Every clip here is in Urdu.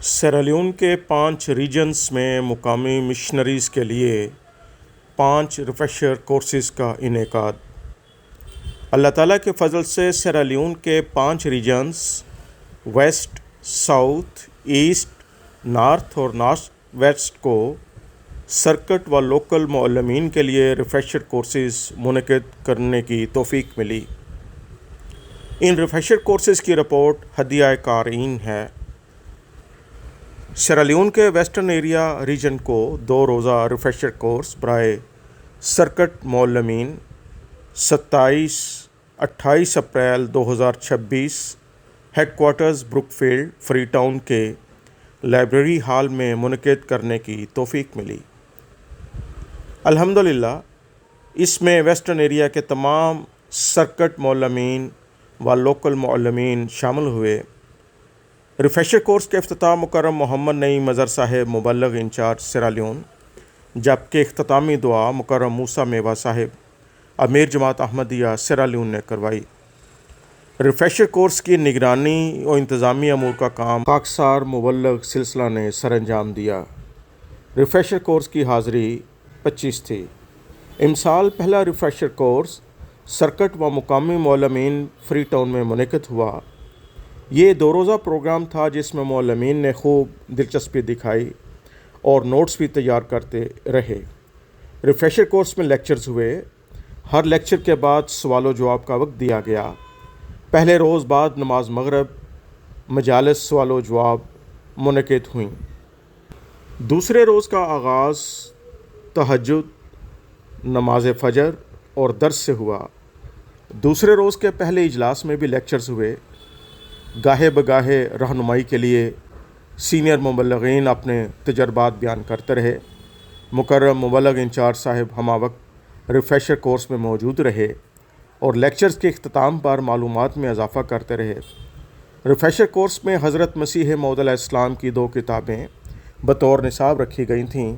سیرالیون کے 5 ریجنز میں مقامی مشنریز کے لیے 5 ریفریشر کورسز کا انعقاد۔ اللہ تعالیٰ کے فضل سے سیرالیون کے 5 regions west, south, east, north اور نارتھ ویسٹ کو سرکٹ و لوکل معلمین کے لیے ریفریشر کورسز منعقد کرنے کی توفیق ملی۔ ان ریفریشر کورسز کی رپورٹ ہدیہ قارئین ہے۔ سیرالیون کے ویسٹرن ایریا ریجن کو 2 روزہ ریفریشر کورس برائے سرکٹ معلمین 27-28 April 2026 headquarters Brookfield, Freetown کے لائبریری ہال میں منعقد کرنے کی توفیق ملی۔ الحمدللہ اس میں ویسٹرن ایریا کے تمام سرکٹ معلمین و لوکل معلمین شامل ہوئے۔ ریفریشر کورس کا افتتاح مکرم محمد نعیم مظہر صاحب مبلغ انچارج سیرالیون، جبکہ اختتامی دعا مکرم موسیٰ میوہ صاحب امیر جماعت احمدیہ سیرالیون نے کروائی۔ ریفریشر کورس کی نگرانی و انتظامی امور کا کام خاکسار مبلغ سلسلہ نے سر انجام دیا۔ ریفریشر کورس کی حاضری 25 تھی۔ امسال پہلا ریفریشر کورس سرکٹ و مقامی معلمین فری ٹاؤن میں منعقد ہوا۔ یہ 2 روزہ پروگرام تھا جس میں معلمین نے خوب دلچسپی دکھائی اور نوٹس بھی تیار کرتے رہے۔ ریفریشر کورس میں لیکچرز ہوئے۔ ہر لیکچر کے بعد سوال و جواب کا وقت دیا گیا۔ پہلے روز بعد نماز مغرب مجالس سوال و جواب منعقد ہوئیں۔ دوسرے روز کا آغاز تہجد، نماز فجر اور درس سے ہوا۔ دوسرے روز کے پہلے اجلاس میں بھی لیکچرز ہوئے۔ گاہے بگاہے رہنمائی کے لیے سینئر مبلغین اپنے تجربات بیان کرتے رہے۔ مکرم مبلغ انچارج صاحب ہمہ وقت ریفریشر کورس میں موجود رہے اور لیکچرز کے اختتام پر معلومات میں اضافہ کرتے رہے۔ ریفریشر کورس میں حضرت مسیح موعود علیہ السلام کی 2 کتابیں بطور نصاب رکھی گئی تھیں۔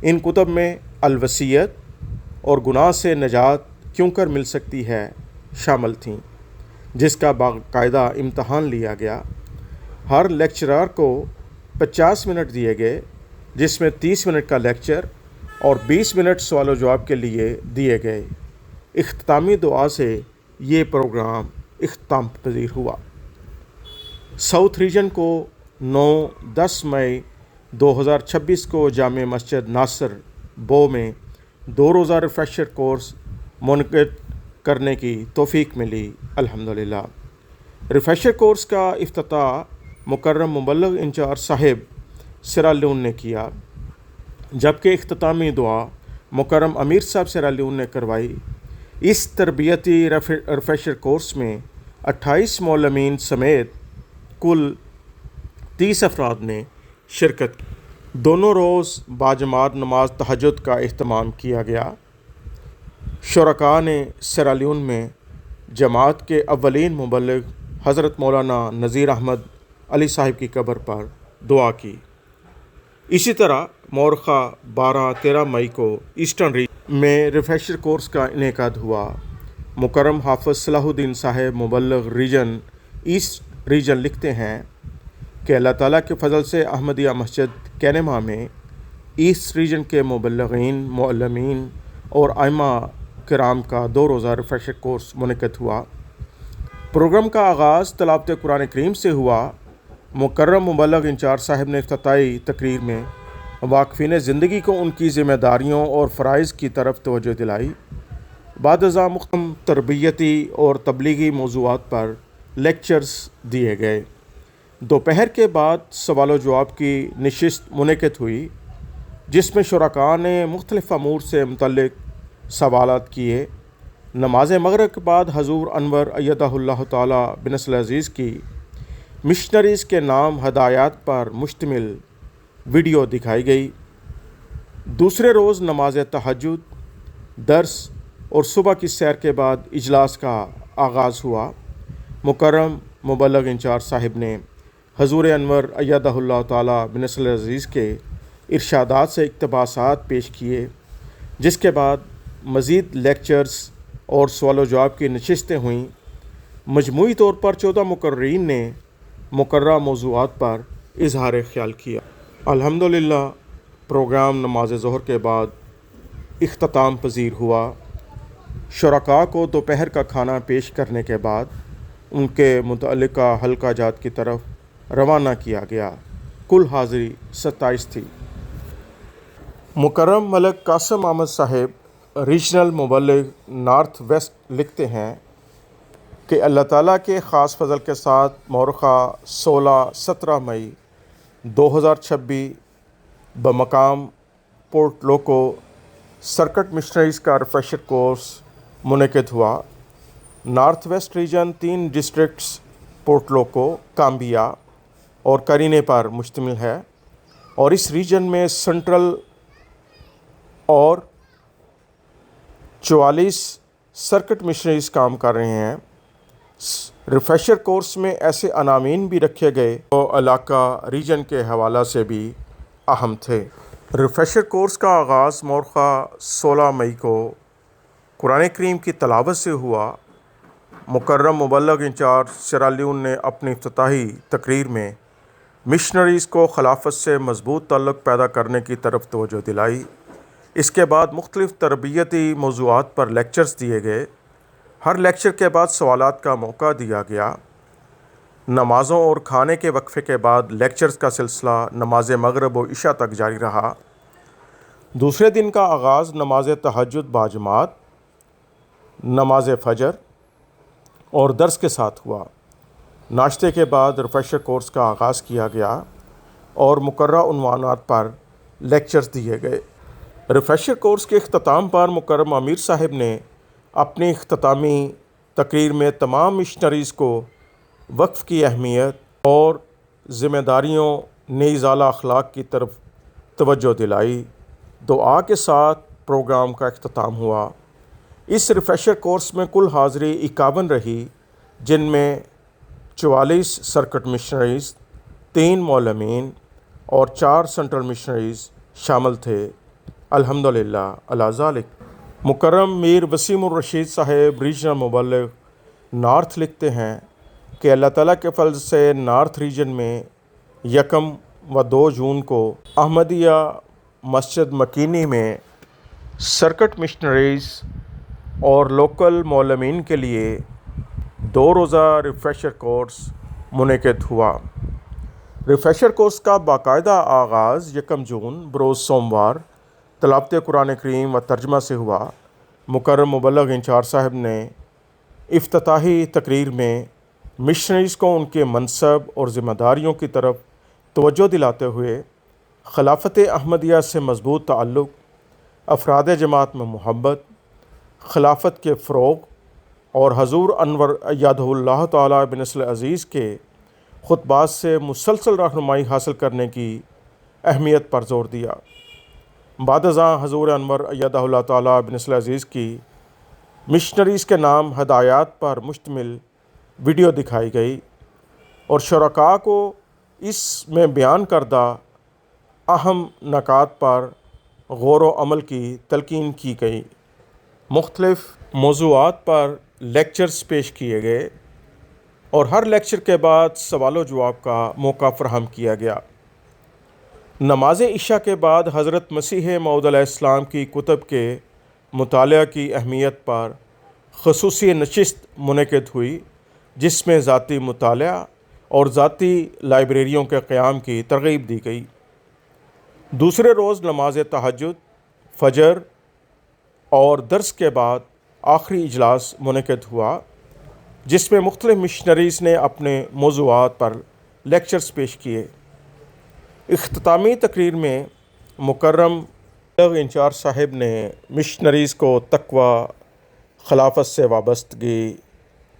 ان کتب میں الوصیت اور گناہ سے نجات کیوں کر مل سکتی ہے شامل تھیں، جس کا باقاعدہ امتحان لیا گیا۔ ہر لیکچرر کو 50 منٹ دیے گئے، جس میں 30 منٹ کا لیکچر اور 20 منٹ سوال و جواب کے لیے دیے گئے۔ اختتامی دعا سے یہ پروگرام اختتام پذیر ہوا۔ ساؤتھ ریجن کو 9-10 مئی 2026 کو جامع مسجد ناصر بو میں 2 روزہ ریفریشر کورس منعقد کرنے کی توفیق ملی۔ الحمدللہ ریفریشر کورس کا افتتاح مکرم مبلغ انچارج صاحب سیرالیون نے کیا، جبکہ اختتامی دعا مکرم امیر صاحب سیرالیون نے کروائی۔ اس تربیتی ریفریشر کورس میں 28 معلمین سمیت کل 30 افراد نے شرکت کی۔ دونوں روز باجماعت نماز تہجد کا اہتمام کیا گیا۔ شرکاء نے سیرالیون میں جماعت کے اولین مبلغ حضرت مولانا نذیر احمد علی صاحب کی قبر پر دعا کی۔ اسی طرح مورخہ 12-13 مئی کو ایسٹرن ریجن میں ریفریشر کورس کا انعقاد ہوا۔ مکرم حافظ صلاح الدین صاحب مبلغ ریجن ایسٹ ریجن لکھتے ہیں کہ اللہ تعالیٰ کے فضل سے احمدیہ مسجد کینما میں ایسٹ ریجن کے مبلغین، معلمین اور ائمہ کرام کا 2 روزہ ریفریشر کورس منعقد ہوا۔ پروگرام کا آغاز تلاوت قرآن کریم سے ہوا۔ مکرم مبلغ انچارج صاحب نے افتتاحی تقریر میں واقفین زندگی کو ان کی ذمہ داریوں اور فرائض کی طرف توجہ دلائی۔ بعد ازاں مختلف تربیتی اور تبلیغی موضوعات پر لیکچرز دیے گئے۔ دوپہر کے بعد سوال و جواب کی نشست منعقد ہوئی، جس میں شرکاء نے مختلف امور سے متعلق سوالات کیے۔ نماز مغرب کے بعد حضور انور ایدہ اللہ تعالی بنصر عزیز کی مشنریز کے نام ہدایات پر مشتمل ویڈیو دکھائی گئی۔ دوسرے روز نماز تہجد، درس اور صبح کی سیر کے بعد اجلاس کا آغاز ہوا۔ مکرم مبلغ انچارج صاحب نے حضور انور ایدہ اللہ تعالی بنصر عزیز کے ارشادات سے اقتباسات پیش کیے، جس کے بعد مزید لیکچرز اور سوال و جواب کی نشستیں ہوئیں۔ مجموعی طور پر 14 مقررین نے مقررہ موضوعات پر اظہار خیال کیا۔ الحمدللہ پروگرام نماز ظہر کے بعد اختتام پذیر ہوا۔ شرکاء کو دوپہر کا کھانا پیش کرنے کے بعد ان کے متعلقہ حلقہ جات کی طرف روانہ کیا گیا۔ کل حاضری 27 تھی۔ مکرم ملک قاسم احمد صاحب ریجنل مبلغ نارتھ ویسٹ لکھتے ہیں کہ اللہ تعالیٰ کے خاص فضل کے ساتھ مورخہ 16-17 مئی 2026 بمقام پورٹ لوکو سرکٹ مشنریز کا ریفریشر کورس منعقد ہوا۔ North West region 3 districts Port Loko, Kambia اور کرینے پر مشتمل ہے، اور اس ریجن میں سنٹرل اور 44 سرکٹ مشنریز کام کر رہے ہیں۔ ریفریشر کورس میں ایسے عناوین بھی رکھے گئے جو علاقہ ریجن کے حوالہ سے بھی اہم تھے۔ ریفریشر کورس کا آغاز مورخہ 16 مئی کو قرآن کریم کی تلاوت سے ہوا۔ مکرم مبلغ انچارج سیرالیون نے اپنی افتتاحی تقریر میں مشنریز کو خلافت سے مضبوط تعلق پیدا کرنے کی طرف توجہ دلائی۔ اس کے بعد مختلف تربیتی موضوعات پر لیکچرز دیے گئے۔ ہر لیکچر کے بعد سوالات کا موقع دیا گیا۔ نمازوں اور کھانے کے وقفے کے بعد لیکچرز کا سلسلہ نماز مغرب و عشاء تک جاری رہا۔ دوسرے دن کا آغاز نماز تہجد باجماعت، نماز فجر اور درس کے ساتھ ہوا۔ ناشتے کے بعد ریفریشر کورس کا آغاز کیا گیا اور مقررہ عنوانات پر لیکچرز دیے گئے۔ ریفریشر کورس کے اختتام پر مکرم امیر صاحب نے اپنی اختتامی تقریر میں تمام مشنریز کو وقف کی اہمیت اور ذمہ داریوں نیز اعلیٰ اخلاق کی طرف توجہ دلائی۔ دعا کے ساتھ پروگرام کا اختتام ہوا۔ اس ریفریشر کورس میں کل حاضری 51 رہی، جن میں 44 سرکٹ مشنریز، 3 معلمین اور 4 سنٹرل مشنریز شامل تھے۔ الحمدللہ علی ذالک۔ مکرم میر وسیم الرشید صاحب ریجنل مبلغ نارتھ لکھتے ہیں کہ اللہ تعالیٰ کے فضل سے نارتھ ریجن میں 1 و 2 جون کو احمدیہ مسجد مکینی میں سرکٹ مشنریز اور لوکل معلمین کے لیے 2 روزہ ریفریشر کورس منعقد ہوا۔ ریفریشر کورس کا باقاعدہ آغاز 1 جون بروز سوموار تلاوت قرآن کریم و ترجمہ سے ہوا۔ مکرم مبلغ انچارج صاحب نے افتتاحی تقریر میں مشنریز کو ان کے منصب اور ذمہ داریوں کی طرف توجہ دلاتے ہوئے خلافت احمدیہ سے مضبوط تعلق، افراد جماعت میں محبت، خلافت کے فروغ اور حضور انور ایدہ اللہ تعالیٰ بنصر عزیز کے خطبات سے مسلسل رہنمائی حاصل کرنے کی اہمیت پر زور دیا۔ بعد ازاں حضور انور ایدہ اللہ تعالیٰ بنصر عزیز کی مشنریز کے نام ہدایات پر مشتمل ویڈیو دکھائی گئی اور شرکاء کو اس میں بیان کردہ اہم نکات پر غور و عمل کی تلقین کی گئی۔ مختلف موضوعات پر لیکچرز پیش کیے گئے اور ہر لیکچر کے بعد سوال و جواب کا موقع فراہم کیا گیا۔ نماز عشاء کے بعد حضرت مسیح موعود علیہ السلام کی کتب کے مطالعہ کی اہمیت پر خصوصی نشست منعقد ہوئی، جس میں ذاتی مطالعہ اور ذاتی لائبریریوں کے قیام کی ترغیب دی گئی۔ دوسرے روز نماز تہجد، فجر اور درس کے بعد آخری اجلاس منعقد ہوا، جس میں مختلف مشنریز نے اپنے موضوعات پر لیکچرز پیش کیے۔ اختتامی تقریر میں مکرم انچارج صاحب نے مشنریز کو تقوی، خلافت سے وابستگی،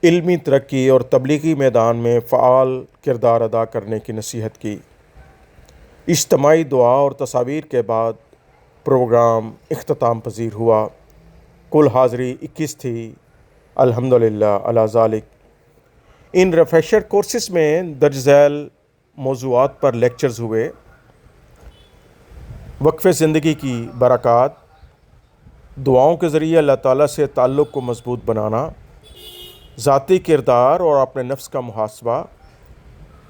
علمی ترقی اور تبلیغی میدان میں فعال کردار ادا کرنے کی نصیحت کی۔ اجتماعی دعا اور تصاویر کے بعد پروگرام اختتام پذیر ہوا۔ کل حاضری 21 تھی۔ الحمدللہ علی ذالک۔ ان ریفریشر کورسز میں درج ذیل موضوعات پر لیکچرز ہوئے: وقف زندگی کی برکات، دعاؤں کے ذریعے اللہ تعالیٰ سے تعلق کو مضبوط بنانا، ذاتی کردار اور اپنے نفس کا محاسبہ،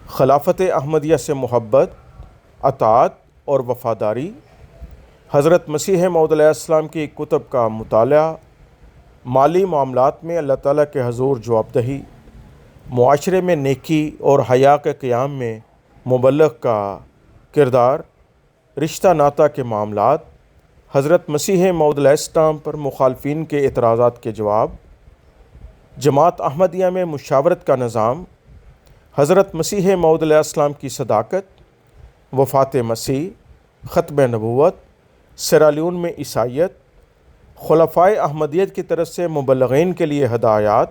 خلافت احمدیہ سے محبت، اطاعت اور وفاداری، حضرت مسیح موعود علیہ السلام کی کتب کا مطالعہ، مالی معاملات میں اللہ تعالیٰ کے حضور جواب دہی، معاشرے میں نیکی اور حیا کے قیام میں مبلغ کا کردار، رشتہ ناطہ کے معاملات، حضرت مسیح موعود علیہ السلام پر مخالفین کے اعتراضات کے جواب، جماعت احمدیہ میں مشاورت کا نظام، حضرت مسیح موعود علیہ السلام کی صداقت، وفات مسیح، ختم نبوت، سیرالیون میں عیسائیت، خلفائے احمدیت کی طرف سے مبلغین کے لیے ہدایات،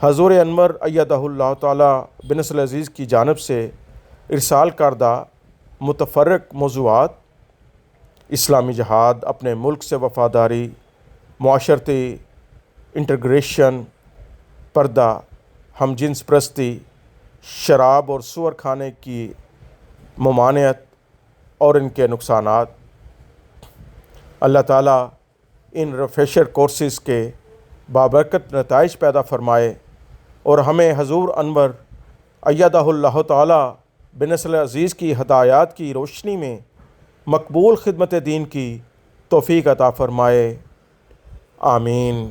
حضور انور ایدہ اللہ تعالیٰ بنصر العزیز کی جانب سے ارسال کردہ متفرق موضوعات، اسلامی جہاد، اپنے ملک سے وفاداری، معاشرتی انٹیگریشن، پردہ، ہم جنس پرستی، شراب اور سور کھانے کی ممانعت اور ان کے نقصانات۔ اللہ تعالیٰ ان ریفریشر کورسز کے بابرکت نتائج پیدا فرمائے اور ہمیں حضور انور ایدہ اللہ تعالیٰ بنصر العزیز کی ہدایات کی روشنی میں مقبول خدمت دین کی توفیق عطا فرمائے، آمین۔